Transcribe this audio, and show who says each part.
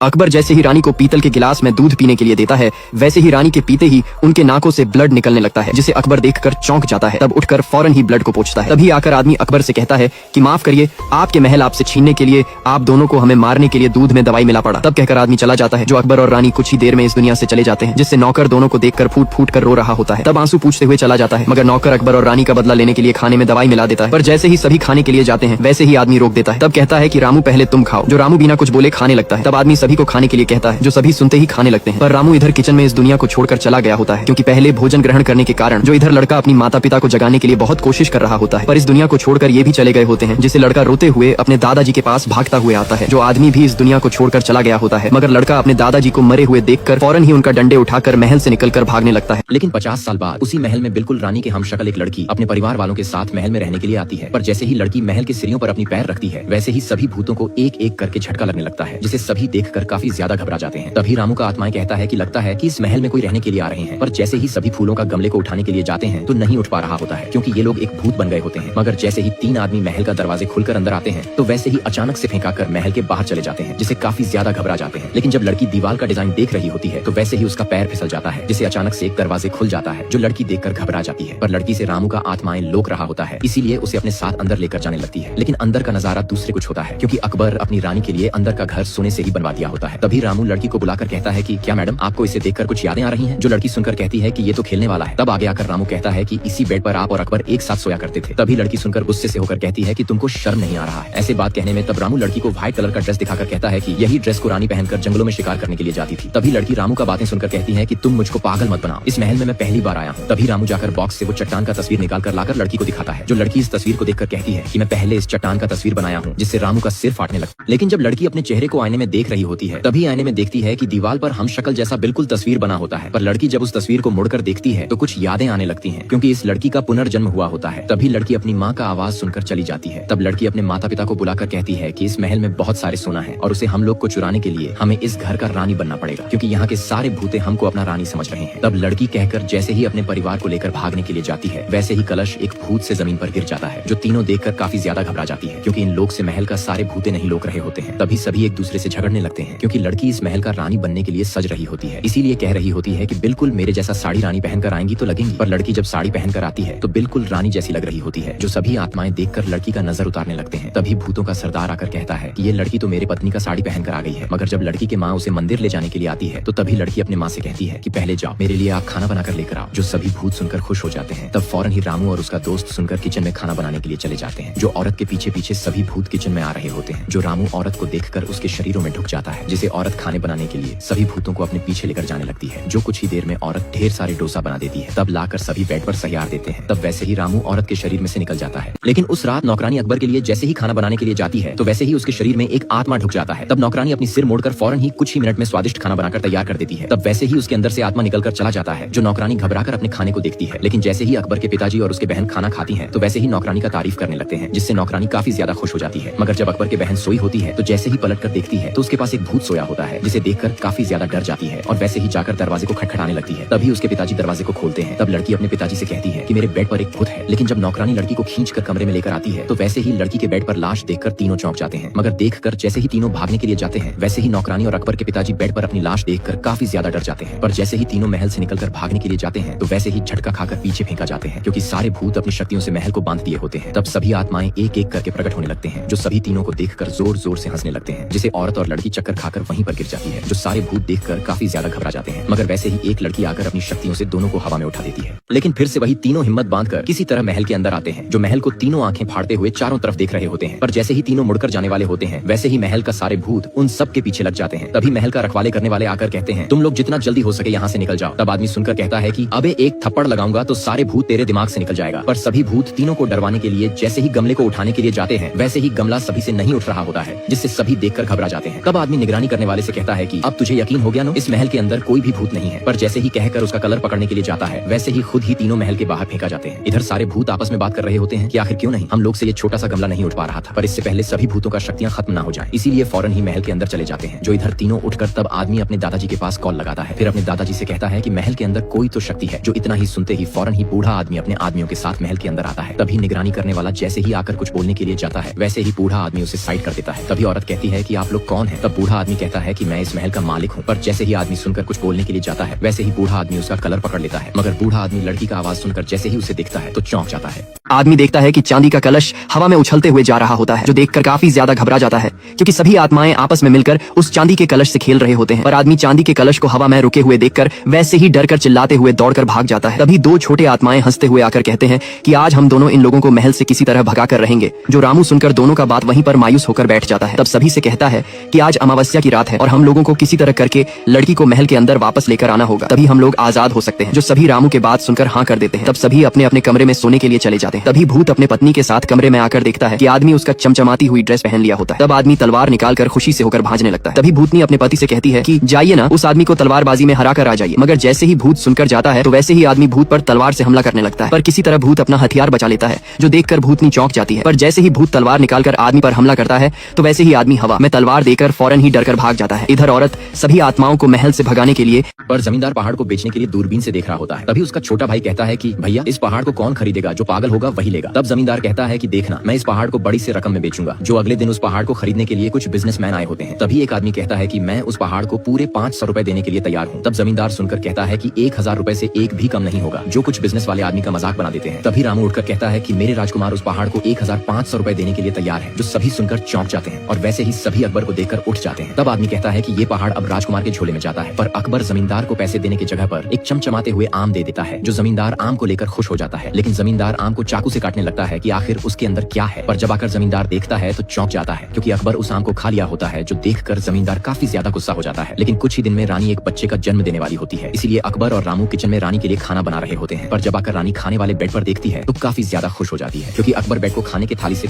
Speaker 1: अकबर जैसे ही रानी को पीतल के गिलास में दूध पीने के लिए देता है, वैसे ही रानी के पीते ही उनके नाकों से ब्लड निकलने लगता है, जिसे अकबर देखकर चौंक जाता है। तब उठकर फौरन ही ब्लड को पोंछता है। तभी आकर आदमी अकबर से कहता है कि माफ करिए, आपके महल आपसे छीनने के लिए आप दोनों को हमें मारने के लिए दूध में दवाई मिला पड़ा। तब कहकर आदमी चला जाता है। जो अकबर और रानी कुछ ही देर में इस दुनिया से चले जाते हैं, जिससे नौकर दोनों को देखकर फूट फूट कर रो रहा होता है। तब आंसू पूछते हुए चला जाता है, मगर नौकर अकबर और रानी का बदला लेने के लिए खाने में दवाई मिला देता है। पर जैसे ही सभी खाने के लिए जाते हैं, वैसे ही आदमी रोक देता है। तब कहता है कि रामू पहले तुम खाओ। जो रामू बिना कुछ बोले खाने लगता है। तब आदमी सभी को खाने के लिए कहता है, जो सभी सुनते ही खाने लगते हैं। पर रामू इधर किचन में इस दुनिया को छोड़कर चला गया होता है, क्योंकि पहले भोजन ग्रहण करने के कारण जो इधर लड़का अपनी माता पिता को जगाने के लिए बहुत कोशिश कर रहा होता है, पर इस दुनिया को छोड़कर ये भी चले गए होते हैं, जिसे लड़का रोते हुए अपने दादाजी के पास भागता हुए आता है। जो आदमी भी इस दुनिया को छोड़कर चला गया होता है, मगर लड़का अपने दादाजी को मरे हुए देखकर फौरन ही उनका डंडे उठाकर महल से निकलकर भागने लगता है।
Speaker 2: लेकिन 50 साल बाद उसी महल में बिल्कुल रानी के हमशक्ल एक लड़की अपने परिवार वालों के साथ महल में रहने के लिए आती है। पर जैसे ही लड़की महल के सीढ़ियों पर अपनी पैर रखती है, वैसे ही सभी भूतों को एक एक करके झटका लगने लगता है, जिसे सभी देखकर काफी ज्यादा घबरा जाते हैं। तभी रामू का आत्मा कहता है कि लगता है कि इस महल में कोई रहने के लिए आ रहे हैं। पर जैसे ही सभी फूलों का गमले को उठाने के लिए जाते हैं, तो नहीं उठ पा रहा होता है, क्योंकि ये लोग एक भूत बन गए होते हैं। मगर जैसे ही 3 आदमी महल का दरवाजे खुलकर अंदर आते हैं, तो वैसे ही अचानक से फेंका कर महल के बाहर चले जाते हैं, जिसे काफी ज्यादा घबरा जाते हैं। लेकिन जब लड़की दीवार का डिजाइन देख रही होती है, तो वैसे ही उसका पैर फिसल जाता है, जिसे अचानक से एक दरवाजे खुल जाता है, जो लड़की देखकर घबरा जाती है। पर लड़की से रामू का आत्माएं लोक रहा होता है, इसीलिए उसे अपने साथ अंदर लेकर जाने लगती है। लेकिन अंदर का नजारा दूसरे कुछ होता है, क्योंकि अकबर अपनी रानी के लिए अंदर का घर सोने से ही बनवा दिया होता है। तभी रामू लड़की को बुलाकर कहता है कि क्या मैडम, आपको इसे देखकर कुछ यादें आ रही हैं? जो लड़की सुनकर कहती है कि ये तो खेलने वाला है। तब आगे आकर रामू कहता है कि इसी बेड पर आप और अकबर एक साथ सोया करते थे। तभी लड़की सुनकर गुस्से से होकर कहती है कि तुमको शर्म नहीं आ रहा है? ऐसे बात कहने में तब रामू लड़की को व्हाइट कलर का ड्रेस दिखाकर कहता है कि यही ड्रेस को रानी पहनकर जंगलों में शिकार करने के लिए जाती थी। तभी लड़की रामू का बातें सुनकर कहती है कि तुम मुझको पागल मत बनाओ, इस महल में मैं पहली बार आया हूँ। तभी रामू जाकर बॉक्स से वो चट्टान का तस्वीर निकाल कर लाकर लड़की को दिखाता है। जो लड़की इस तस्वीर को देखकर कहती है कि मैं पहले इस चट्टान का तस्वीर बनाया हूँ, जिससे रामू का सिर फाटने लगता। लेकिन जब लड़की अपने चेहरे को आईने में देख रही होती है, तभी आईने में देखती है कि दीवार पर हमशक्ल जैसा बिल्कुल तस्वीर बना होता है। पर लड़की जब उस तस्वीर को मुड़कर देखती है, तो कुछ यादें आने लगती हैं, क्योंकि इस लड़की का पुनर्जन्म हुआ होता है। तभी लड़की अपनी माँ का आवाज सुनकर चली जाती है। तब लड़की अपने माता पिता को बुलाकर कहती है कि इस महल में बहुत सारे सोना है, और उसे हम लोग को चुराने के लिए हमें इस घर का रानी बनना पड़ेगा, क्योंकि यहाँ के सारे भूते हमको अपना रानी समझ रहे हैं। तब लड़की कहकर जैसे ही अपने परिवार को लेकर भागने के लिए जाती है, वैसे ही कलश एक भूत से जमीन पर गिर जाता है, जो तीनों देखकर काफी ज्यादा घबरा जाती है, क्योंकि इन लोग से महल का सारे भूते नहीं लोक रहे होते हैं। तभी सभी एक दूसरे से झगड़ने लगते हैं, क्योंकि लड़की इस महल का रानी बनने के लिए सज रही होती है, इसीलिए कह रही होती है कि बिल्कुल मेरे जैसा साड़ी रानी पहनकर आएंगी तो लगेंगी। पर लड़की जब साड़ी पहनकर आती है, तो बिल्कुल रानी जैसी लग रही होती है, जो सभी आत्माएं देखकर लड़की का नजर उतारने लगते हैं। तभी भूतों का सरदार आकर कहता है कि ये लड़की तो मेरे पत्नी का साड़ी पहनकर आ गई है। मगर जब लड़की के माँ उसे मंदिर ले जाने के लिए आती है, तो तभी लड़की अपने माँ से कहती है कि पहले जाओ, मेरे लिए आप खाना बनाकर लेकर आओ। जो सभी भूत सुनकर खुश हो जाते हैं। तब फौरन ही रामू और उसका दोस्त सुनकर किचन में खाना बनाने के लिए चले जाते हैं। जो औरत के पीछे पीछे सभी भूत किचन में आ रहे होते हैं। जो रामू औरत को देखकर उसके शरीरों में ढुक जाता है, जिसे औरत खाने बनाने के लिए सभी भूतों को अपने पीछे लेकर जाने लगती है। जो कुछ ही देर में औरत ढेर सारे डोसा बना देती है। तब लाकर सभी बेड पर सहियार देते हैं। तब वैसे ही रामू औरत के शरीर में से निकल जाता है। लेकिन उस रात नौकरानी अकबर के लिए जैसे ही खाना बनाने के लिए जाती है, तो वैसे ही उसके शरीर में एक आत्मा ढुक जाता है। तब नौकरानी अपनी सिर मोड़कर फौरन ही कुछ ही मिनट में स्वादिष्ट खाना बनाकर तैयार कर देती है। तब वैसे ही उसके अंदर से आत्मा निकलकर चला जाता है। जो नौकरानी घबराकर अपने खाने को देखती है, लेकिन जैसे ही अकबर के पिताजी और उसके बहन खाना खाती हैं, तो वैसे ही नौकरानी का तारीफ करने लगते हैं, जिससे नौकरानी काफी ज्यादा खुश हो जाती है। मगर जब अकबर के बहन सोई होती है, तो जैसे ही पलट कर देखती है, तो उसके पास एक भूत सोया होता है, जिसे देखकर काफी ज्यादा डर जाती है और वैसे ही जाकर दरवाजे को खटखटाने लगती है। तभी उसके पिताजी दरवाजे को खोलते हैं। तब लड़की अपने पिताजी से कहती है कि मेरे बेड पर एक भूत है। लेकिन जब नौकरानी लड़की को खींचकर कमरे में लेकर आती है, तो वैसे ही लड़की के बेड पर लाश देखकर तीनों चौंक जाते हैं। मगर देखकर जैसे ही तीनों भागने के लिए जाते हैं, वैसे ही नौकरानी और अकबर के पिताजी बेड पर अपनी लाश देखकर काफी ज्यादा डर जाते हैं। पर जैसे ही तीनों महल से निकलकर भागने के लिए जाते हैं, तो वैसे ही झटका खाकर पीछे फेंका जाते हैं, क्योंकि सारे भूत अपनी शक्तियों से महल को बांध दिए होते हैं। तब सभी आत्माएं एक एक करके प्रकट होने लगते हैं, जो सभी तीनों को देखकर जोर जोर से हंसने लगते हैं, जिसे औरत और लड़की चक्कर खाकर वहीं पर गिर जाती है। जो सारे भूत देखकर काफी ज्यादा घबरा जाते हैं। मगर वैसे ही एक लड़की आकर अपनी शक्तियों से दोनों को हवा में उठा देती है। लेकिन फिर से वही तीनों हिम्मत बांधकर किसी तरह महल के अंदर आते हैं। जो महल को तीनों आंखें फाड़ते हुए चारों तरफ देख रहे होते हैं। पर जैसे ही तीनों मुड़कर जाने वाले होते हैं, वैसे ही महल का सारे भूत उन सब के पीछे लग जाते हैं। तभी महल का रखवाले करने वाले आकर कहते हैं, तुम लोग जितना जल्दी हो सके यहाँ से निकल जाओ। तब आदमी सुनकर कहता है कि अबे एक थप्पड़ लगाऊंगा तो सारे भूत तेरे दिमाग से निकल जाएगा। पर सभी भूत तीनों को डरवाने के लिए जैसे ही गमले को उठाने के लिए जाते हैं, वैसे ही गमला सभी से नहीं उठ रहा होता है, जिससे सभी देखकर घबरा जाते हैं। तब आदमी निगरानी करने वाले से कहता है कि अब तुझे यकीन हो गया ना, इस महल के अंदर कोई भी भूत नहीं है। पर जैसे ही कहकर उसका कलर पकड़ने के लिए जाता है, वैसे ही खुद ही तीनों महल के बाहर फेंका जाते हैं। इधर सारे भूत आपस में बात कर रहे होते हैं कि आखिर क्यों नहीं, हम लोग से ये छोटा सा गमला नहीं उठ पा रहा था। पर इससे पहले सभी भूतों का शक्तियां खत्म ना हो जाए, इसीलिए फौरन ही महल के अंदर चले जाते हैं। जो इधर तीनों उठकर तब आदमी अपने दादाजी के पास कॉल लगाता है। फिर अपने दादाजी से कहता है कि महल के अंदर कोई तो शक्ति है। जो इतना ही सुनते ही फौरन ही बूढ़ा आदमी अपने आदमियों के साथ महल के अंदर आता है। तभी निगरानी करने वाला जैसे ही आकर कुछ बोलने के लिए जाता है, वैसे ही बूढ़ा आदमी उसे साइड कर देता है। तभी औरत कहती है कि आप लोग कौन है? तब बूढ़ा बूढ़ा आदमी कहता है कि मैं इस महल का मालिक हूँ, पर जैसे ही आदमी सुनकर कुछ बोलने के लिए जाता है वैसे ही बूढ़ा आदमी उसका कलर पकड़ लेता है। मगर बूढ़ा आदमी लड़की का आवाज सुनकर जैसे ही उसे देखता है तो चौंक जाता है।
Speaker 1: आदमी देखता है कि चांदी का कलश हवा में उछलते हुए जा रहा होता है, जो देखकर काफी ज्यादा घबरा जाता है क्योंकि सभी आत्माएं आपस में मिलकर उस चांदी के कलश से खेल रहे होते हैं। पर आदमी चांदी के कलश को हवा में रुके हुए देखकर वैसे ही डरकर चिल्लाते हुए दौड़कर भाग जाता है। तभी दो छोटे आत्माएं हंसते हुए आकर कहते हैं कि आज हम दोनों इन लोगों को महल से किसी तरह भगा कर रहेंगे। जो रामू सुनकर दोनों का बात वहीं पर मायूस होकर बैठ जाता है। तब सभी से कहता है कि आज अमावस्या की रात है और हम लोगों को किसी तरह करके लड़की को महल के अंदर वापस लेकर आना होगा, तभी हम लोग आजाद हो सकते हैं। जो सभी रामू के बात सुनकर हाँ कर देते हैं। तब सभी अपने अपने कमरे में सोने के लिए चले जाते हैं। तभी भूत अपने पत्नी के साथ कमरे में आकर देखता है कि आदमी उसका चमचमाती हुई ड्रेस पहन लिया होता है। तब आदमी तलवार निकालकर खुशी से होकर भाजने लगता है। तभी भूतनी अपने पति से कहती है कि जाइए ना, उस आदमी को तलवारबाजी में हरा कर आ जाइए। मगर जैसे ही भूत सुनकर जाता है तो वैसे ही आदमी भूत पर तलवार से हमला करने लगता है, पर किसी तरह भूत अपना हथियार बचा लेता है, जो देखकर भूतनी चौंक जाती है। पर जैसे ही भूत तलवार निकालकर आदमी पर हमला करता है तो वैसे ही आदमी हवा में तलवार देकर फौरन ही डरकर भाग जाता है। इधर औरत सभी आत्माओं को महल से भगाने के लिए
Speaker 2: पर जमींदार पहाड़ को बेचने के लिए दूरबीन से देख रहा होता है। तभी उसका छोटा भाई कहता है कि भैया इस पहाड़ को कौन खरीदेगा, जो पागल होगा वही लेगा। तब जमींदार कहता है कि देखना, मैं इस पहाड़ को बड़ी से रकम में बेचूंगा। जो अगले दिन उस पहाड़ को खरीदने के लिए कुछ बिजनेसमैन आए होते हैं। तभी एक आदमी कहता है कि मैं उस पहाड़ को पूरे 500 रुपए देने के लिए तैयार हूँ। तब जमींदार सुनकर कहता है कि 1000 रुपए से एक भी कम नहीं होगा, जो कुछ बिजनेस वाले आदमी का मजाक बना देते हैं। तभी रामू उठकर कहता है कि मेरे राजकुमार उस पहाड़ को 1500 रुपए देने के लिए तैयार है। जो सभी सुनकर चौंक जाते हैं और वैसे ही सभी अकबर को देखकर उठ जाते हैं। तब आदमी कहता है कि ये पहाड़ अब राजकुमार के झोले में जाता है। पर अकबर जमींदार को पैसे देने की जगह पर एक चमचमाते हुए आम दे देता है। जो जमींदार आम को लेकर खुश हो जाता है, लेकिन जमींदार आम को चाकू से काटने लगता है कि आखिर उसके अंदर क्या है। पर जब आकर जमींदार देखता है तो चौंक जाता है क्योंकि अकबर उस आम को खा लिया होता है, जो देखकर जमींदार काफी ज्यादा गुस्सा हो जाता है। लेकिन कुछ ही दिन में रानी एक बच्चे का जन्म देने वाली होती है, इसीलिए अकबर और रामू किचन में रानी के लिए खाना बना रहे होते हैं। पर जब आकर रानी खाने वाले बेड पर देखती है तो काफी ज्यादा खुश हो जाती है क्योंकि अकबर बेड को खाने की थाली से